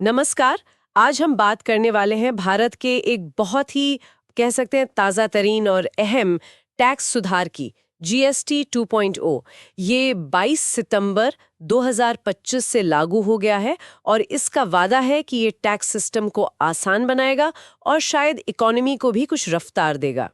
नमस्कार। आज हम बात करने वाले हैं भारत के एक बहुत ही कह सकते हैं ताज़ा तरीन और अहम टैक्स सुधार की, जीएसटी 2.0। ये 22 सितंबर 2025 से लागू हो गया है और इसका वादा है कि ये टैक्स सिस्टम को आसान बनाएगा और शायद इकोनॉमी को भी कुछ रफ्तार देगा।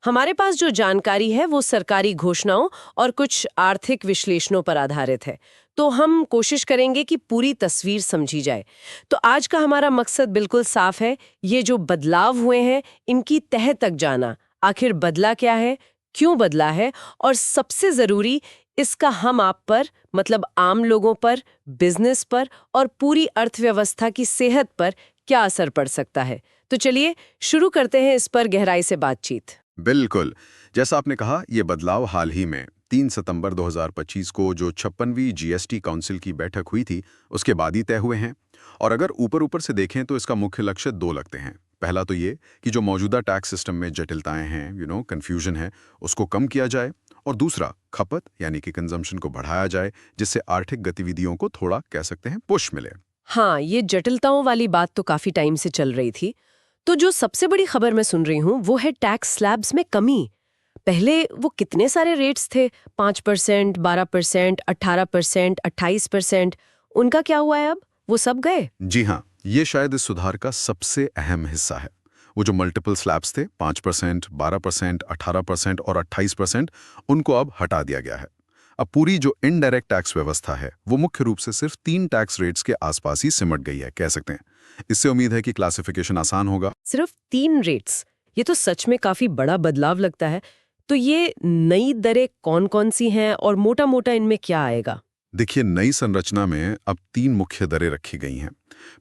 हमारे पास जो जानकारी है वो सरकारी घोषणाओं और कुछ आर्थिक विश्लेषणों पर आधारित है, तो हम कोशिश करेंगे कि पूरी तस्वीर समझी जाए। तो आज का हमारा मकसद बिल्कुल साफ है, ये जो बदलाव हुए हैं इनकी तह तक जाना। आखिर बदला क्या है, क्यों बदला है और सबसे जरूरी इसका हम आप पर मतलब आम लोगों पर, बिजनेस पर और पूरी अर्थव्यवस्था की सेहत पर क्या असर पड़ सकता है। तो चलिए शुरू करते हैं इस पर गहराई से बातचीत। बिल्कुल। जैसा आपने कहा, ये बदलाव हाल ही में 3 सितंबर 2025 को जो 56वीं जीएसटी काउंसिल की बैठक हुई थी, उसके बाद ही तय हुए हैं। और अगर ऊपर ऊपर से देखें तो इसका मुख्य लक्ष्य दो लगते हैं। पहला तो ये कि जो मौजूदा टैक्स सिस्टम में जटिलताएं हैं, कंफ्यूजन है, उसको कम किया जाए। और दूसरा, खपत यानी कि कंजम्पशन को बढ़ाया जाए, जिससे आर्थिक गतिविधियों को थोड़ा कह सकते हैं पुश मिले। हाँ, ये जटिलताओं वाली बात तो काफी टाइम से चल रही थी। तो जो सबसे बड़ी खबर मैं सुन रही हूँ वो है टैक्स स्लैब्स में कमी। पहले वो कितने सारे रेट्स थे, 5%, 12%, 18%, 28%। उनका क्या हुआ है अब, वो सब गए? जी हाँ, ये शायद इस सुधार का सबसे अहम हिस्सा है। वो जो मल्टीपल स्लैब्स थे, 5%, 12%, 18% और 28%, उनको अब हटा दिया गया है। अब पूरी जो इनडायरेक्ट टैक्स व्यवस्था है, वो मुख्य रूप से सिर्फ 3 टैक्स रेट्स के आसपास ही सिमट गई है, कह सकते हैं। इससे उम्मीद है कि क्लासिफिकेशन आसान होगा। सिर्फ 3 रेट्स? ये तो सच में काफी बड़ा बदलाव लगता है। तो ये नई दरें कौन-कौन सी हैं और मोटा-मोटा इनमें क्या आएगा? देखिए, नई संरचना में अब 3 मुख्य दरें रखी गई हैं।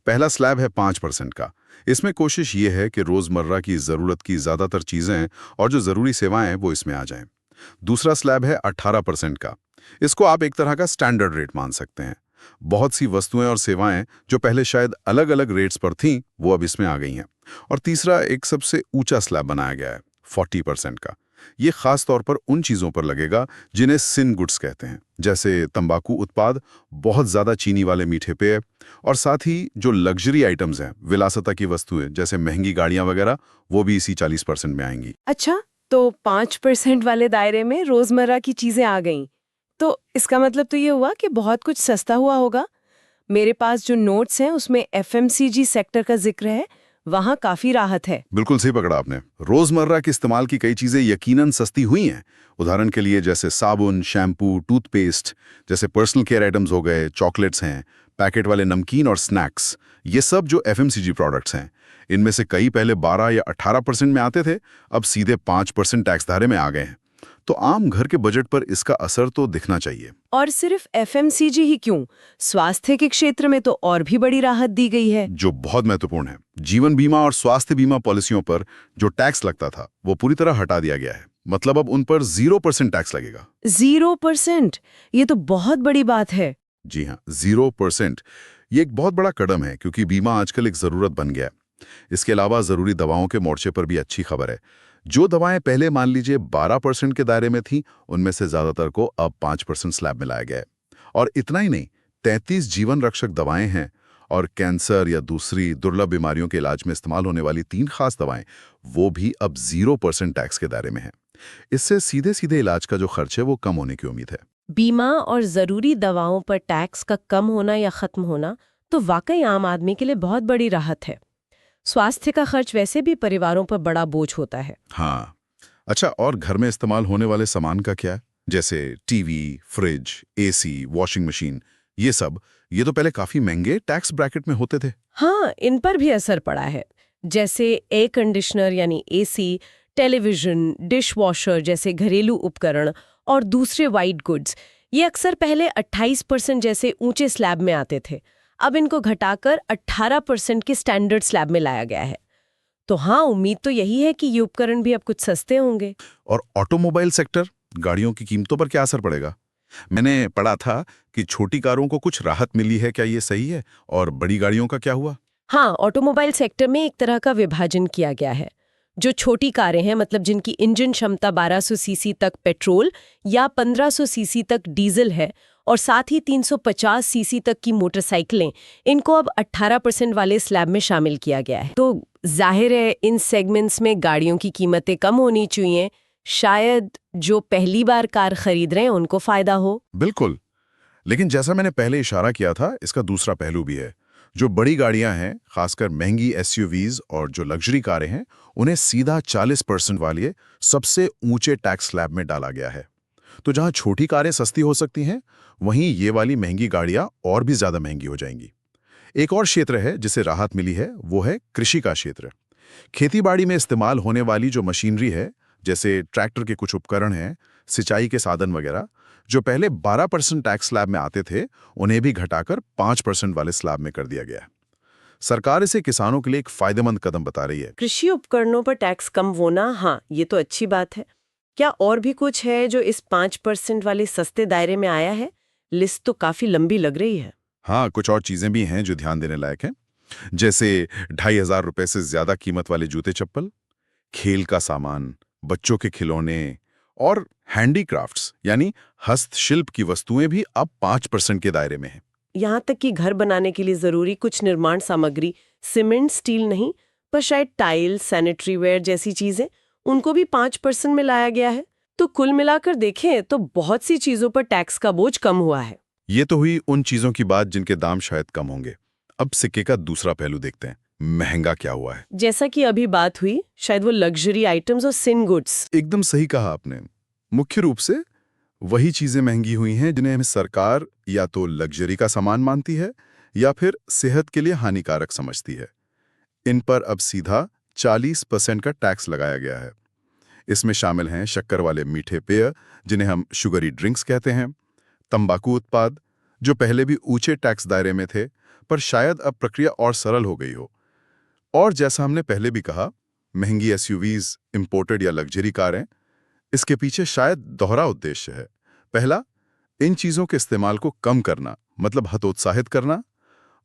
पहला स्लैब है 5% का। इसमें कोशिश ये है कि रोजमर्रा की जरूरत की ज्यादातर चीजें और जो जरूरी सेवाएं वो इसमें आ जाएं। दूसरा स्लैब है 18% का। इसको आप एक तरह का स्टैंडर्ड रेट मान सकते हैं। बहुत सी वस्तुएं और सेवाएं जो पहले शायद अलग अलग रेट्स पर थीं, वो अब इसमें आ गई हैं। और तीसरा, एक सबसे ऊंचा स्लैब बनाया गया है, 40% का। ये खास तौर पर उन चीजों पर लगेगा जिन्हें सिन गुड्स कहते हैं, जैसे तंबाकू उत्पाद, बहुत ज्यादा चीनी वाले मीठे पेय, और साथ ही जो लग्जरी आइटम्स हैं, विलासिता की वस्तुएं जैसे महंगी गाड़ियां वगैरह, वो भी इसी 40% में आएंगी। अच्छा, तो 5% वाले दायरे में रोजमर्रा की चीजें आ गईं। तो इसका मतलब तो ये हुआ कि बहुत कुछ सस्ता हुआ होगा। मेरे पास जो नोट्स हैं उसमें एफएमसीजी सेक्टर का जिक्र है, वहाँ काफी राहत है। बिल्कुल सही पकड़ा आपने। रोजमर्रा के इस्तेमाल की कई चीजें यकीनन सस्ती हुई हैं। उदाहरण के लिए जैसे साबुन, शैम्पू, टूथपेस्ट, जैसे पर्सनल केयर आइटम्स हो गए, चॉकलेट्स हैं, पैकेट वाले नमकीन और स्नैक्स, ये सब जो एफएमसीजी प्रोडक्ट्स हैं। इनमें से कई पहले 12 या 18% में आते थे, अब सीधे 5% टैक्स दायरे में आ गए हैं। तो आम घर के बजट पर इसका असर तो दिखना चाहिए। और सिर्फ एफएमसीजी ही क्यों, स्वास्थ्य के क्षेत्र में तो और भी बड़ी राहत दी गई है। जो बहुत महत्वपूर्ण है, जीवन बीमा और स्वास्थ्य बीमा पॉलिसियों पर जो टैक्स लगता था, वो पूरी तरह हटा दिया गया है। मतलब अब उन पर 0% टैक्स लगेगा। 0%? ये तो बहुत बड़ी बात है। जी हाँ, 0%। ये एक बहुत बड़ा कदम है, क्योंकि बीमा आजकल एक जरूरत बन गया है। इसके अलावा जरूरी दवाओं के मोर्चे पर भी अच्छी खबर है। जो दवाएं पहले मान लीजिए 12% के दायरे में थीं, उनमें से ज्यादातर को अब 5% स्लैब में लाया गया है। और इतना ही नहीं, 33 जीवन रक्षक दवाएं हैं, और कैंसर या दूसरी दुर्लभ बीमारियों के इलाज में इस्तेमाल होने वाली 3 खास दवाएं, वो भी अब 0% टैक्स के दायरे में हैं। इससे सीधे सीधे इलाज का जो खर्च है वो कम होने की उम्मीद है। बीमा और जरूरी दवाओं पर टैक्स का कम होना या खत्म होना तो वाकई आम आदमी के लिए बहुत बड़ी राहत है। स्वास्थ्य का खर्च वैसे भी परिवारों पर बड़ा बोझ होता है। हाँ। अच्छा, और घर में इस्तेमाल होने वाले सामान का क्या है? जैसे TV, fridge, AC, washing machine, ये सब, ये तो पहले काफी महंगे टैक्स ब्रैकेट में होते थे। हाँ, इन पर भी असर पड़ा है। जैसे एयर कंडीशनर यानी एसी, टेलीविजन, डिश वॉशर जैसे घरेलू उपकरण और दूसरे वाइट गुड्स, ये अक्सर पहले 28% जैसे ऊंचे स्लैब में आते थे। अब इनको घटाकर 18% के स्टैंडर्ड स्लैब में लाया गया है। तो हाँ, उम्मीद तो यही है कि ये उपकरण भी अब कुछ सस्ते होंगे। और ऑटोमोबाइल सेक्टर, गाड़ियों की कीमतों पर क्या असर पड़ेगा? मैंने पढ़ा था कि छोटी कारों को कुछ राहत मिली है, क्या ये सही है? और बड़ी गाड़ियों का क्या हुआ? हाँ, ऑटोमोबाइल सेक्टर में एक तरह का विभाजन किया गया है। जो छोटी कारें हैं, मतलब जिनकी इंजन क्षमता 1200 सीसी तक पेट्रोल या 1500 सीसी तक डीजल है, और साथ ही 350 सीसी तक की मोटरसाइकिलें, इनको अब 18% वाले स्लैब में शामिल किया गया है। तो जाहिर है इन सेगमेंट्स में गाड़ियों की कीमतें कम होनी चाहिए, शायद जो पहली बार कार खरीद रहे हैं उनको फायदा हो। बिल्कुल। लेकिन जैसा मैंने पहले इशारा किया था, इसका दूसरा पहलू भी है। जो बड़ी गाड़ियां हैं, खासकर महंगी एसयूवीज और जो लग्जरी कारें हैं, उन्हें सीधा 40% वाले सबसे ऊंचे टैक्स स्लैब में डाला गया है। तो जहां छोटी कारें सस्ती हो सकती हैं, वहीं ये वाली महंगी गाड़ियां और भी ज्यादा महंगी हो जाएंगी। एक और क्षेत्र है जिसे राहत मिली है, वो है कृषि का क्षेत्र। खेतीबाड़ी में इस्तेमाल होने वाली जो मशीनरी है, जैसे ट्रैक्टर के कुछ उपकरण हैं, सिंचाई के साधन वगैरह, जो पहले 12% टैक्स स्लैब में आते थे, उन्हें भी घटाकर 5% वाले स्लैब में कर दिया गया है। सरकार इसे किसानों के लिए एक फायदेमंद कदम बता रही है। कृषि उपकरणों पर टैक्स कम होना, हाँ, ये तो अच्छी बात है। क्या और भी कुछ है जो इस 5% वाले सस्ते दायरे में आया है? लिस्ट तो काफी लंबी लग रही है। हाँ, कुछ और चीजें भी हैं जो ध्यान देने लायक हैं, जैसे 2,500 रुपए से ज्यादा कीमत वाले जूते चप्पल, खेल का सामान, बच्चों के खिलौने और हैंडीक्राफ्ट्स यानी हस्तशिल्प की वस्तुएं भी अब 5% के दायरे में हैं। यहाँ तक कि घर बनाने के लिए जरूरी कुछ निर्माण सामग्री, सीमेंट, स्टील नहीं, पर शायद टाइल, सैनिटरी वेयर जैसी चीजें, उनको भी 5% में लाया गया है। तो कुल मिलाकर देखें तो बहुत सी चीजों पर टैक्स का बोझ कम हुआ है। ये तो हुई उन चीजों की बात जिनके दाम शायद कम होंगे। अब सिक्के का दूसरा पहलू देखते हैं, महंगा क्या हुआ है। जैसा कि अभी बात हुई, शायद वो लग्जरी आइटम्स और सिन गुड्स। एकदम सही कहा आपने। मुख्य रूप से वही चीजें महंगी हुई हैं जिन्हें हमें सरकार या तो लग्जरी का सामान मानती है या फिर सेहत के लिए हानिकारक समझती है। इन पर अब सीधा 40% का टैक्स लगाया गया है। इसमें शामिल हैं शक्कर वाले मीठे पेय, जिन्हें हम शुगरी ड्रिंक्स कहते हैं, तंबाकू उत्पाद, जो पहले भी ऊंचे टैक्स दायरे में थे, पर शायद अब प्रक्रिया और सरल हो गई हो, और जैसा हमने पहले भी कहा, महंगी एसयूवीज, इंपोर्टेड या लग्जरी कारें। इसके पीछे शायद दोहरा उद्देश्य है। पहला, इन चीजों के इस्तेमाल को कम करना, मतलब हतोत्साहित करना,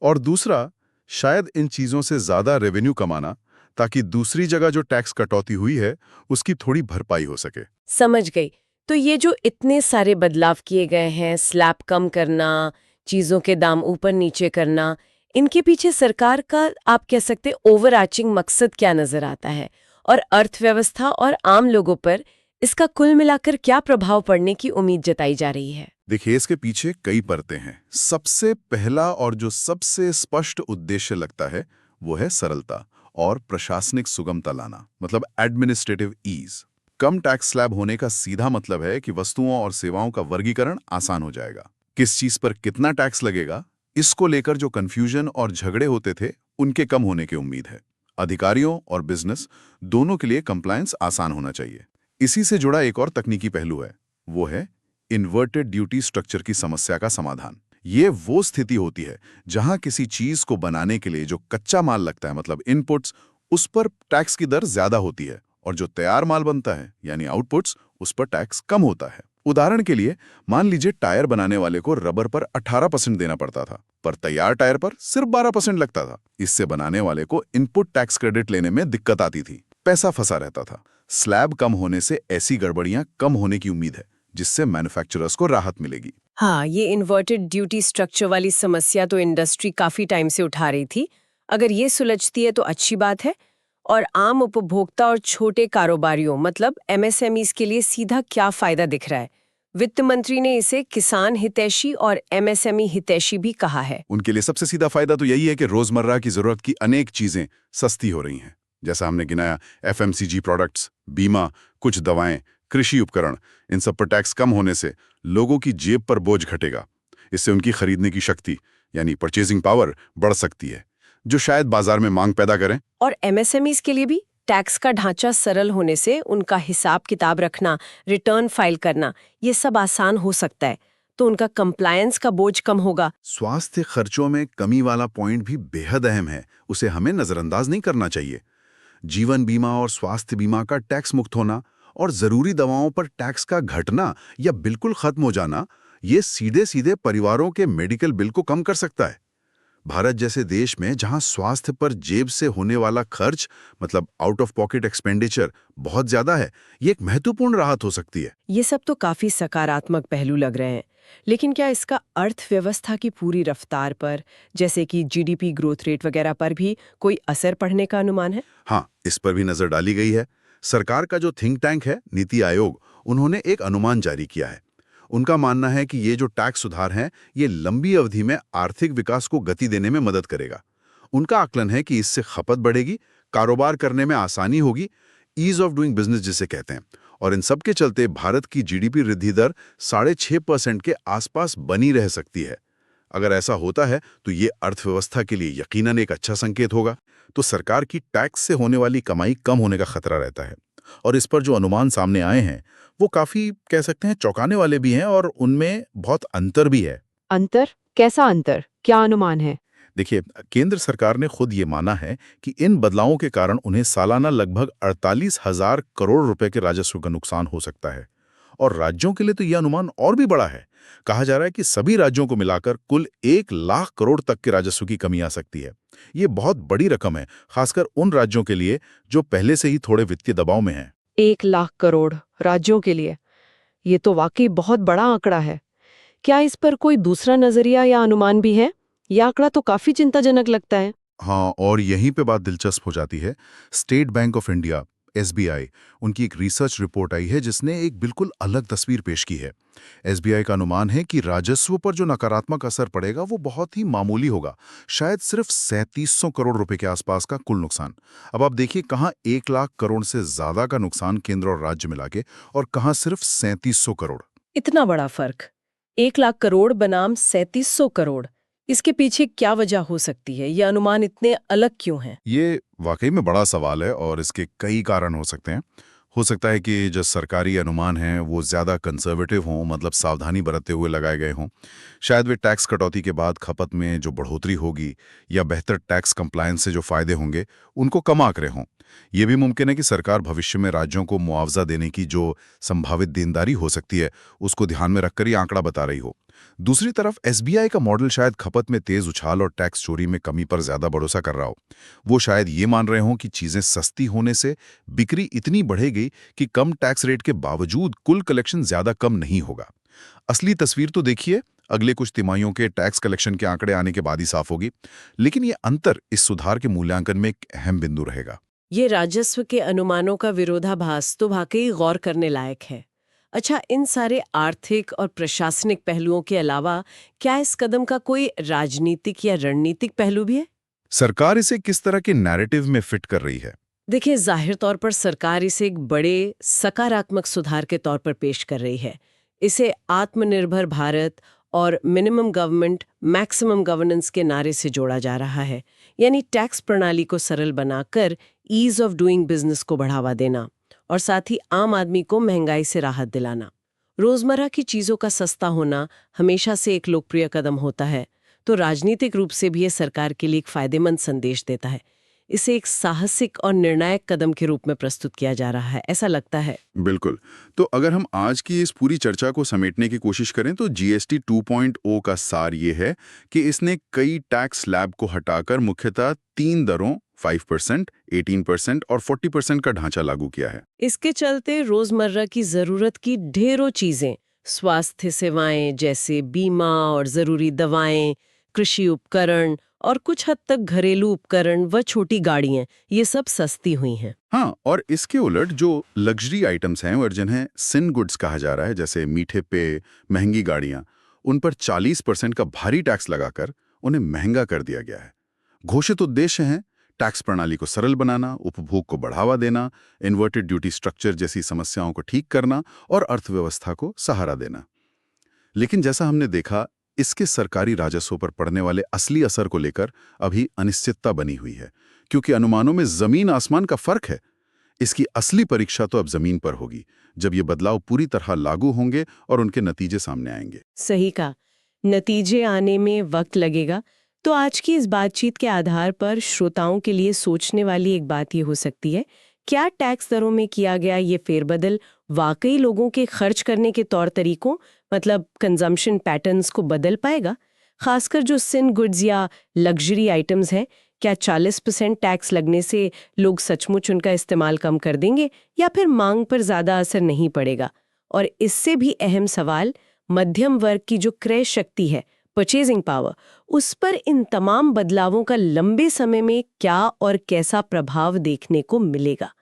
और दूसरा, शायद इन चीजों से ज्यादा रेवेन्यू कमाना, ताकि दूसरी जगह जो टैक्स कटौती हुई है उसकी थोड़ी भरपाई हो सके। समझ गई। तो ये जो इतने सारे बदलाव किए गए हैं, स्लैब कम करना, चीजों के दाम ऊपर नीचे करना, इनके पीछे सरकार का, आप कह सकते, ओवरआर्चिंग मकसद क्या नजर आता है? और अर्थव्यवस्था और आम लोगों पर इसका कुल मिलाकर क्या प्रभाव पड़ने की उम्मीद जताई जा रही है? देखिए, इसके पीछे कई परतें हैं। सबसे पहला और जो सबसे स्पष्ट उद्देश्य लगता है, वो है सरलता और प्रशासनिक सुगमता लाना, मतलब एडमिनिस्ट्रेटिव ईज। कम टैक्स स्लैब होने का सीधा मतलब है कि वस्तुओं और सेवाओं का वर्गीकरण आसान हो जाएगा। किस चीज पर कितना टैक्स लगेगा, इसको लेकर जो कंफ्यूजन और झगड़े होते थे, उनके कम होने की उम्मीद है। अधिकारियों और बिजनेस दोनों के लिए कंप्लायंस आसान होना चाहिए। इसी से जुड़ा एक और तकनीकी पहलू है, वो है इन्वर्टेड ड्यूटी स्ट्रक्चर की समस्या का समाधान। ये वो स्थिति होती है जहां किसी चीज को बनाने के लिए जो कच्चा माल लगता है, मतलब इनपुट्स, उस पर टैक्स की दर ज्यादा होती है, और जो तैयार माल बनता है यानी आउटपुट्स, उस पर टैक्स कम होता है। उदाहरण के लिए, मान लीजिए टायर बनाने वाले को रबर पर 18% देना पड़ता था, पर तैयार टायर पर सिर्फ 12% लगता था। इससे बनाने वाले को इनपुट टैक्स क्रेडिट लेने में दिक्कत आती थी, पैसा फंसा रहता था। स्लैब कम होने से ऐसी गड़बड़ियां कम होने की उम्मीद है, जिससे मैन्युफैक्चरर्स को राहत मिलेगी। हाँ, ये इन्वर्टेड ड्यूटी स्ट्रक्चर वाली समस्या तो इंडस्ट्री काफी टाइम से उठा रही थी। अगर ये सुलझती है तो अच्छी बात है। और आम उपभोक्ता और छोटे कारोबारियों, मतलब एमएसएमईज के लिए सीधा क्या फायदा दिख रहा है? वित्त मंत्री ने इसे किसान हितैषी और एमएसएमई हितैषी भी कहा है। उनके लिए सबसे सीधा फायदा तो यही है कि रोजमर्रा की जरूरत की अनेक चीजें सस्ती हो रही हैं। जैसा हमने गिनाया, एफएमसीजी प्रोडक्ट्स, बीमा, कुछ दवाएं, कृषि उपकरण, इन सब पर टैक्स कम होने से लोगों की जेब पर बोझ घटेगा। इससे उनकी खरीदने की शक्ति यानी परचेजिंग पावर बढ़ सकती है, जो शायद बाजार में मांग पैदा करें। और एमएसएमईज के लिए भी टैक्स का ढांचा सरल होने से उनका हिसाब किताब रखना, रिटर्न फाइल करना, ये सब आसान हो सकता है, तो उनका कंप्लायंस का बोझ कम होगा। स्वास्थ्य खर्चों में कमी वाला पॉइंट भी बेहद अहम है, उसे हमें नजरअंदाज नहीं करना चाहिए। जीवन बीमा और स्वास्थ्य बीमा का टैक्स मुक्त होना और जरूरी दवाओं पर टैक्स का घटना या बिल्कुल खत्म हो जाना, ये सीधे सीधे परिवारों के मेडिकल बिल को कम कर सकता है। भारत जैसे देश में जहां स्वास्थ्य पर जेब से होने वाला खर्च, मतलब आउट ऑफ पॉकेट एक्सपेंडिचर, बहुत ज्यादा है, ये एक महत्वपूर्ण राहत हो सकती है। ये सब तो काफी सकारात्मक पहलू लग रहे हैं। लेकिन क्या इसका अर्थव्यवस्था की पूरी रफ्तार पर, जैसे कि जीडीपी ग्रोथ रेट वगैरह पर भी कोई असर पड़ने का अनुमान है? हाँ, इस पर भी नजर डाली गई है। सरकार का जो थिंक टैंक है नीति आयोग, उन्होंने एक अनुमान जारी किया है। उनका मानना है कि ये जो टैक्स सुधार हैं, ये लंबी अवधि में आर्थिक विकास को गति देने में मदद करेगा। उनका आकलन है कि इससे खपत बढ़ेगी, कारोबार करने में आसानी होगी, ईज ऑफ डूइंग बिजनेस जिसे कहते हैं, और इन सब के चलते भारत की जीडीपी वृद्धि दर 6.5% के आसपास बनी रह सकती है। अगर ऐसा होता है तो ये अर्थव्यवस्था के लिए यकीनन एक अच्छा संकेत होगा। तो सरकार की टैक्स से होने वाली कमाई कम होने का खतरा रहता है, और इस पर जो अनुमान सामने आए हैं वो काफी कह सकते हैं चौंकाने वाले भी हैं, और उनमें बहुत अंतर भी है। अंतर? कैसा अंतर? क्या अनुमान है? देखिए, केंद्र सरकार ने खुद ये माना है कि इन बदलावों के कारण उन्हें सालाना लगभग 48,000 करोड़ रुपए के राजस्व का नुकसान हो सकता है। और राज्यों के लिए तो यह अनुमान और भी बड़ा है। कहा जा रहा है कि सभी राज्यों को मिलाकर कुल 1,00,000 करोड़ तक के राजस्व की कमी आ सकती है। ये बहुत बड़ी रकम है, खासकर उन राज्यों के लिए जो पहले से ही थोड़े वित्तीय दबाव में हैं। 1,00,000 करोड़ राज्यों के लिए, ये तो वाकई बहुत बड़ा आंकड़ा है। क्या इस पर कोई दूसरा नजरिया या अनुमान भी है? यह आंकड़ा तो काफी चिंताजनक लगता है। हाँ, और यहीं पे बात दिलचस्प हो जाती है। State bank of India, SBI, उनकी एक रिसर्च रिपोर्ट आई है जिसने एक बिल्कुल अलग तस्वीर पेश की है। एसबीआई का अनुमान है कि राजस्व पर जो नकारात्मक असर पड़ेगा वो बहुत ही मामूली होगा, शायद सिर्फ 3700 करोड़ रुपए के आसपास का कुल नुकसान। अब आप देखिए, कहाँ 1,00,000 करोड़ से ज्यादा का नुकसान केंद्र और राज्य मिला के, और कहाँ सिर्फ 3700 करोड़। इतना बड़ा फर्क, 1,00,000 करोड़ बनाम 3700 करोड़। इसके पीछे क्या वजह हो सकती है? ये अनुमान इतने अलग क्यों हैं? ये वाकई में बड़ा सवाल है, और इसके कई कारण हो सकते हैं। हो सकता है कि जो सरकारी अनुमान हैं वो ज़्यादा कंजर्वेटिव हों, मतलब सावधानी बरतते हुए लगाए गए हों। शायद वे टैक्स कटौती के बाद खपत में जो बढ़ोतरी होगी या बेहतर टैक्स कंप्लायंस से जो फायदे होंगे, उनको कम आंकड़े हों। ये भी मुमकिन है कि सरकार भविष्य में राज्यों को मुआवजा देने की जो संभावित देनदारी हो सकती है, उसको ध्यान में रखकर ये आंकड़ा बता रही हो। दूसरी तरफ एसबीआई का मॉडल शायद खपत में तेज उछाल और टैक्स चोरी में कमी पर ज्यादा भरोसा कर रहा हो। वो शायद ये मान रहे हों कि चीजें सस्ती होने से बिक्री इतनी बढ़ेगी कि कम टैक्स रेट के बावजूद कुल कलेक्शन ज्यादा कम नहीं होगा। असली तस्वीर तो देखिए, अगले कुछ तिमाहियों के टैक्स कलेक्शन के आंकड़े आने के बाद ही साफ होगी। लेकिन ये अंतर इस सुधार के मूल्यांकन में एक अहम बिंदु रहेगा। ये राजस्व के अनुमानों का विरोधाभास तो वाकई गौर करने लायक है। अच्छा, इन सारे आर्थिक और प्रशासनिक पहलुओं के अलावा क्या इस कदम का कोई राजनीतिक या रणनीतिक पहलू भी है? सरकार इसे किस तरह के नैरेटिव में फिट कर रही है? देखिए, जाहिर तौर पर सरकार इसे एक बड़े सकारात्मक सुधार के तौर पर पेश कर रही है। इसे आत्मनिर्भर भारत और मिनिमम गवर्नमेंट मैक्सिमम गवर्नेंस के नारे से जोड़ा जा रहा है। यानी टैक्स प्रणाली को सरल बनाकर ईज ऑफ डूइंग बिजनेस को बढ़ावा देना, और साथ ही आम आदमी को महंगाई से राहत दिलाना। रोजमर्रा की चीजों का सस्ता होना हमेशा से एक लोकप्रिय कदम होता है, तो राजनीतिक रूप से भी ये सरकार के लिए एक फायदेमंद संदेश देता है। इसे एक साहसिक और निर्णायक कदम के रूप में प्रस्तुत किया जा रहा है, ऐसा लगता है। बिल्कुल। तो अगर हम आज की इस पूरी चर्चा को समेटने की कोशिश करें तो जीएसटी 2.0 का सार ये है कि इसने कई टैक्स स्लैब को हटाकर मुख्यतः 3 दरों 5%, 18% और 40% का ढांचा लागू किया है। इसके चलते रोजमर्रा की जरूरत की ढेरों चीजें, स्वास्थ्य सेवाएं जैसे बीमा और जरूरी दवाएं, कृषि उपकरण और कुछ हद तक घरेलू उपकरण व छोटी गाड़ियां, ये सब सस्ती हुई हैं। हाँ, और इसके उलट जो लग्जरी आइटम्स हैं और जिन्हें सिन गुड्स कहा जा रहा है, जैसे मीठे पेय, महंगी गाड़ियां, उन पर 40% का भारी टैक्स लगाकर उन्हें महंगा कर दिया गया है। घोषित उद्देश्य हैं टैक्स प्रणाली को सरल बनाना, उपभोग को बढ़ावा देना, इन्वर्टेड ड्यूटी स्ट्रक्चर जैसी समस्याओं को ठीक करना और अर्थव्यवस्था को सहारा देना। लेकिन जैसा हमने देखा, इसके सरकारी राजस्व पर पड़ने वाले असली असर को लेकर अभी अनिश्चितता बनी हुई है, क्योंकि अनुमानों में जमीन आसमान का फर्क है। इसकी असली परीक्षा तो अब जमीन पर होगी, जब ये बदलाव पूरी तरह लागू होंगे और उनके नतीजे सामने आएंगे। सही कहा, नतीजे आने में वक्त लगेगा। तो आज की इस बातचीत के आधार पर श्रोताओं के लिए सोचने वाली एक बात ये हो सकती है, क्या टैक्स दरों में किया गया ये फेरबदल वाकई लोगों के खर्च करने के तौर तरीकों, मतलब कंजम्पशन पैटर्न्स को बदल पाएगा? खासकर जो सिन गुड्स या लग्जरी आइटम्स हैं, क्या 40% टैक्स लगने से लोग सचमुच उनका इस्तेमाल कम कर देंगे, या फिर मांग पर ज़्यादा असर नहीं पड़ेगा? और इससे भी अहम सवाल, मध्यम वर्ग की जो क्रय शक्ति है, परचेजिंग पावर, उस पर इन तमाम बदलावों का लंबे समय में क्या और कैसा प्रभाव देखने को मिलेगा?